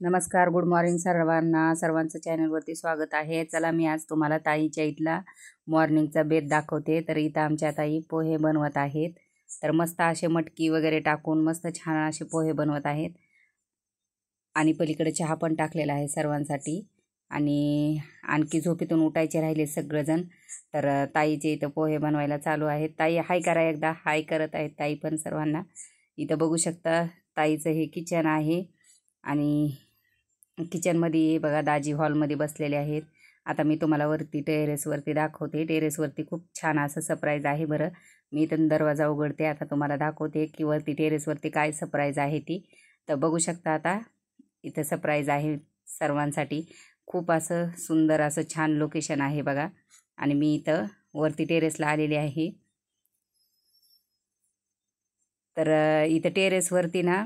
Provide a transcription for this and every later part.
नमस्कार, good morning सर्वांना. सर्वांचं चॅनलवरती स्वागत आहे. चला, मी आज तुम्हाला ताईच्या इथला मॉर्निंगचा बेत दाखवते. तर इथं आमच्या ताई पोहे बनवत आहेत. तर मस्त असे मटकी वगैरे टाकून मस्त छान असे पोहे बनवत आहेत. आणि पलीकडे चहा पण टाकलेला आहे सर्वांसाठी. आणि आणखी झोपेतून उठायचे राहिले सगळेजण. तर ताईचे इथं पोहे बनवायला चालू आहेत. ताई हाय करा एकदा. हाय करत आहेत ताई पण सर्वांना. इथं बघू शकता ताईचं हे किचन आहे. आणि किचनमध्ये हे बघा दाजी हॉलमध्ये बसलेले आहेत. आता मी तुम्हाला वरती टेरेसवरती दाखवते. टेरेसवरती खूप छान असं सरप्राईज आहे. बरं, मी इथून दरवाजा उघडते. आता तुम्हाला दाखवते की वरती टेरेसवरती काय सरप्राईज आहे ती. तर बघू शकता आता इथं सरप्राईज आहे सर्वांसाठी. खूप असं सुंदर असं छान लोकेशन आहे बघा. आणि मी इथं वरती टेरेसला आलेली आहे. तर इथं टेरेसवरती ना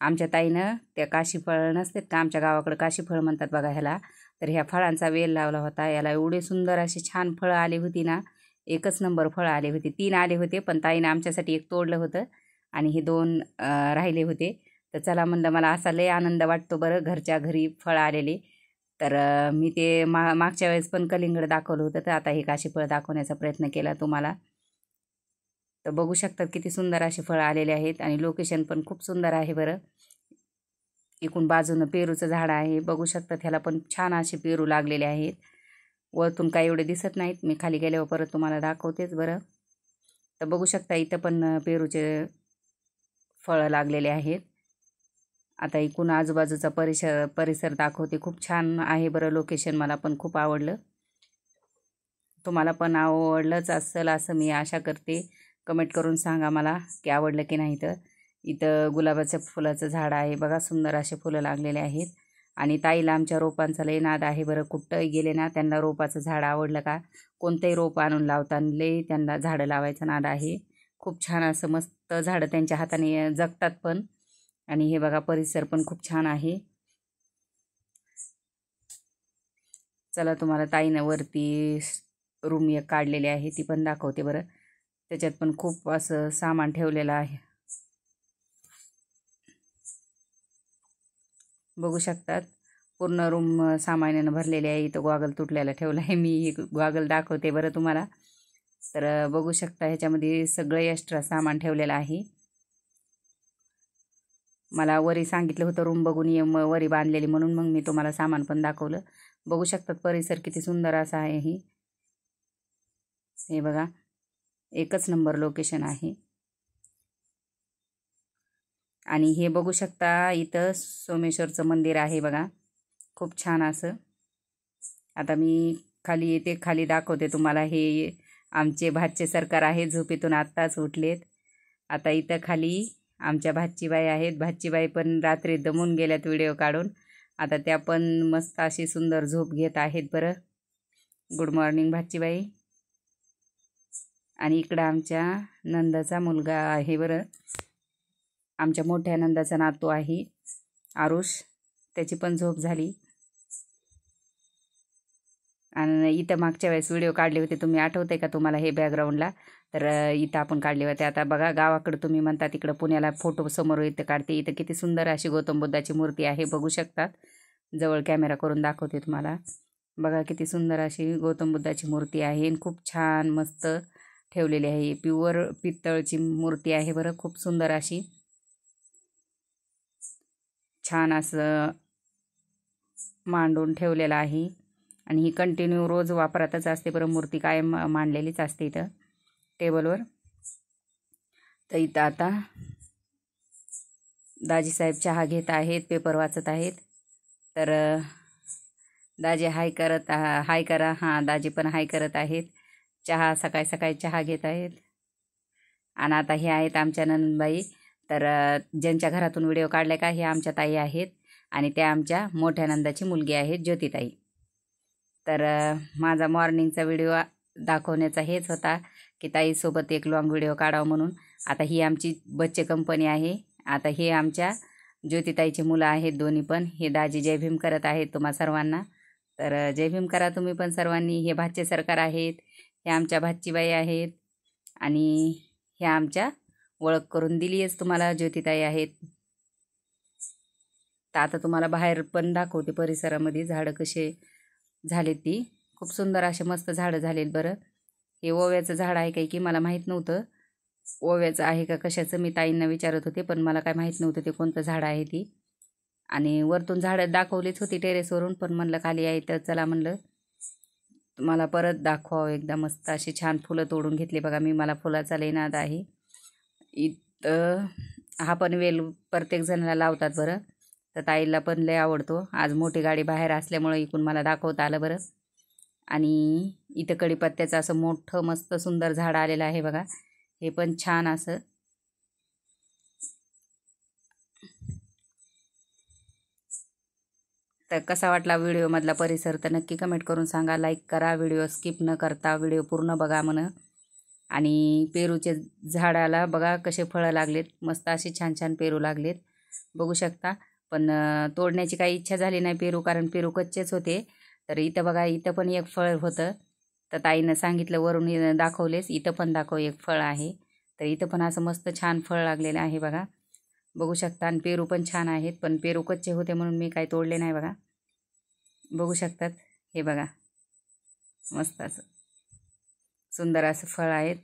आमच्या ताईनं त्या काशीफळ नसतात का, आमच्या गावाकडे काशीफळ म्हणतात बघा ह्याला. तर ह्या फळांचा वेल लावला होता. याला एवढे सुंदर असे छान फळं आली होती ना. एकच नंबर फळं आले होते. 3 आले होते, पण ताईनं आमच्यासाठी एक तोडलं होतं आणि हे 2 राहिले होते. तर चला म्हणलं, मला असा लय आनंद वाटतो बरं घरच्या घरी फळं आलेले. तर मी ते मागच्या वेळेस पण कलिंगड दाखवलं होतं. तर आता हे काशीफळ दाखवण्याचा प्रयत्न केला तुम्हाला. तर बघू शकतात किती सुंदर असे फळं आलेले आहेत. आणि लोकेशन पण खूप सुंदर आहे बरं. इकडून बाजूनं पेरूचं झाड आहे. बघू शकतात ह्याला पण छान असे पेरू लागलेले आहेत. वरतून काही एवढे दिसत नाहीत. मी खाली गेल्यावर परत तुम्हाला दाखवतेच बरं. तर बघू शकता इथं पण पेरूचे फळं लागलेले आहेत. आता इकडून आजूबाजूचा परिसर दाखवते. खूप छान आहे बरं लोकेशन. मला पण खूप आवडलं. तुम्हाला पण आवडलंच असेल असं मी आशा करते. कमेंट करून सांगा मला की आवडलं की नाही. तर इथं गुलाबाच्या फुलाचं झाड आहे बघा. सुंदर असे फुलं लागलेले आहेत. आणि ताईला आमच्या रोपांचा लय नाद आहे बरं. कुठंही गेले ना त्यांना रोपाचं झाड आवडलं का कोणतंही रोप आणून लावताना लय त्यांना झाडं लावायचा नाद आहे. खूप छान असं मस्त झाडं त्यांच्या हाताने जगतात पण. आणि हे बघा परिसर पण खूप छान आहे. चला, तुम्हाला ताईनं वरती रूम एक काढलेली आहे ती पण दाखवते बरं. त्याच्यात पण खूप असं सामान ठेवलेलं आहे. बघू शकतात पूर्ण रूम सामानानं भरलेले आहे. इथं गॉगल तुटलेला ठेवला आहे. मी गॉगल दाखवते बरं तुम्हाला. तर बघू शकता ह्याच्यामध्ये सगळं एक्स्ट्रा सामान ठेवलेलं आहे. मला वरी सांगितलं होतं रूम बघून ये, वरी बांधलेली म्हणून मग मी तुम्हाला सामान पण दाखवलं. बघू शकतात परिसर किती सुंदर असा आहे. हे बघा, एकच नंबर लोकेशन आहे. आणि हे बघू शकता इथं सोमेश्वरचं मंदिर आहे बघा. खूप छान असं. आता मी खाली येते, खाली दाखवते तुम्हाला. हे आमचे भाचे सरकार आहे. झोपेतून आत्ताच उठलेत. आता इथं खाली आमच्या भाचीबाई आहेत. भाचीबाई पण रात्री दमून गेल्यात व्हिडिओ काढून. आता त्या पण मस्त अशी सुंदर झोप घेत आहेत बरं. गुड मॉर्निंग भाचीबाई. आणि इकडं आमच्या नंदाचा मुलगा आहे बरं. आमच्या मोठ्या नंदाचा नातू आहे आरुष. त्याची पण झोप झाली. आणि इथं मागच्या वेळेस व्हिडिओ काढले होते, तुम्ही आठवते का तुम्हाला हे बॅकग्राऊंडला. तर इथं आपण काढले होते. आता बघा गावाकडं तुम्ही म्हणता तिकडं पुण्याला फोटो समोर इथं काढते. इथं किती सुंदर अशी गौतम बुद्धाची मूर्ती आहे. बघू शकतात. जवळ कॅमेरा करून दाखवते तुम्हाला. बघा किती सुंदर अशी गौतम बुद्धाची मूर्ती आहे. आणि खूप छान मस्त ठेवलेली आहे. प्युअर पित्तळची मूर्ती आहे बरं. खूप सुंदर अशी छान असं मांडून ठेवलेलं आहे. आणि ही कंटिन्यू रोज वापरातच असते बरं. मूर्ती कायम मांडलेलीच असते इथं टेबलवर. तर इथं आता दाजीसाहेब चहा घेत आहेत, पेपर वाचत आहेत. तर दाजी हाय करा. हां, दाजी पण हाय करत आहेत. चहा सकाळी सकाळी चहा घेत आहेत. आणि आता हे आहेत आमच्या नंदबाई. तर ज्यांच्या घरातून व्हिडिओ काढले का हे आमच्या ताई आहेत. आणि त्या आमच्या मोठ्या नंदाची मुलगी आहेत, ज्योतिताई. तर माझा मॉर्निंगचा व्हिडिओ दाखवण्याचा हेच होता की ताईसोबत एक लॉंग व्हिडिओ काढावा म्हणून. आता ही आमची बच्चे कंपनी आहे. आता हे आमच्या ज्योतिताईची मुलं आहेत दोन्ही पण. हे दाजी जय भीम करत आहेत तुम्हा सर्वांना. तर जय भीम करा तुम्ही पण सर्वांनी. हे भाचे सरकार आहेत. हे आमच्या भाचीबाई आहेत. आणि ह्या आमच्या ओळख करून दिली आहेच तुम्हाला, ज्योतिताई आहेत. तर आता तुम्हाला बाहेर पण दाखवते परिसरामध्ये झाडं कसे झालेत ती. खूप सुंदर असे मस्त झाडं झालेत बरं. हे ओव्याचं झाड आहे काही की मला माहीत नव्हतं ओव्याचं आहे का कशाचं. मी ताईंना विचारत होते पण मला काय माहीत नव्हतं ते कोणतं झाड आहे ती. आणि वरतून झाडं दाखवलीच होती टेरेसवरून, पण म्हणलं खाली यायचं चला म्हणलं मला परत दाखवावं एकदा. मस्त अशी छान फुलं तोडून घेतली बघा मी. मला फुलाचा लय नाद आहे. इथं हा पण वेल प्रत्येक जणाला लावतात बरं. तर ताईला पण लय आवडतो. आज मोठी गाडी बाहेर असल्यामुळं इकून मला दाखवता आलं बरं. आणि इथं कडीपत्त्याचं असं मोठं मस्त सुंदर झाड आलेलं आहे बघा. हे पण छान असं. तर कसा वाटला व्हिडिओमधला परिसर तर नक्की कमेंट करून सांगा. लाईक करा, व्हिडिओ स्किप न करता व्हिडिओ पूर्ण बघा म्हण. आणि पेरूचे झाडाला बघा कसे फळं लागलेत. मस्त असे छान छान पेरू लागलेत बघू शकता. पण तोडण्याची काही इच्छा झाली नाही पेरू, कारण पेरू कच्चेच होते. तर इथं बघा इथं पण एक फळ होतं. तर ताईनं सांगितलं वरून दाखवलेस इथं पण दाखव एक फळ आहे. तर इथं पण असं मस्त छान फळ लागलेलं आहे बघा बघू शकता. आणि पेरू पण छान आहेत, पण पेरू कच्चे होते म्हणून मी काही तोडले नाही बघा. बघू शकतात हे बघा मस्त असं सुंदर असं फळ आहेत.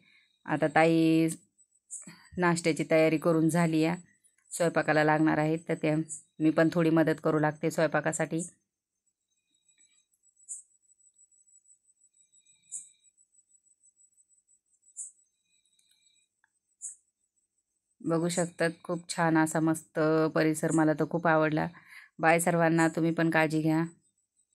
आता ताई नाश्त्याची तयारी करून झाली आहे, स्वयंपाकाला लागणार आहेत. तर ते मी पण थोडी मदत करू लागते स्वयंपाकासाठी. बघू शकतात खूप छान असा मस्त परिसर. मला तर खूप आवडला. बाय सर्वांना. तुम्ही पण काळजी घ्या.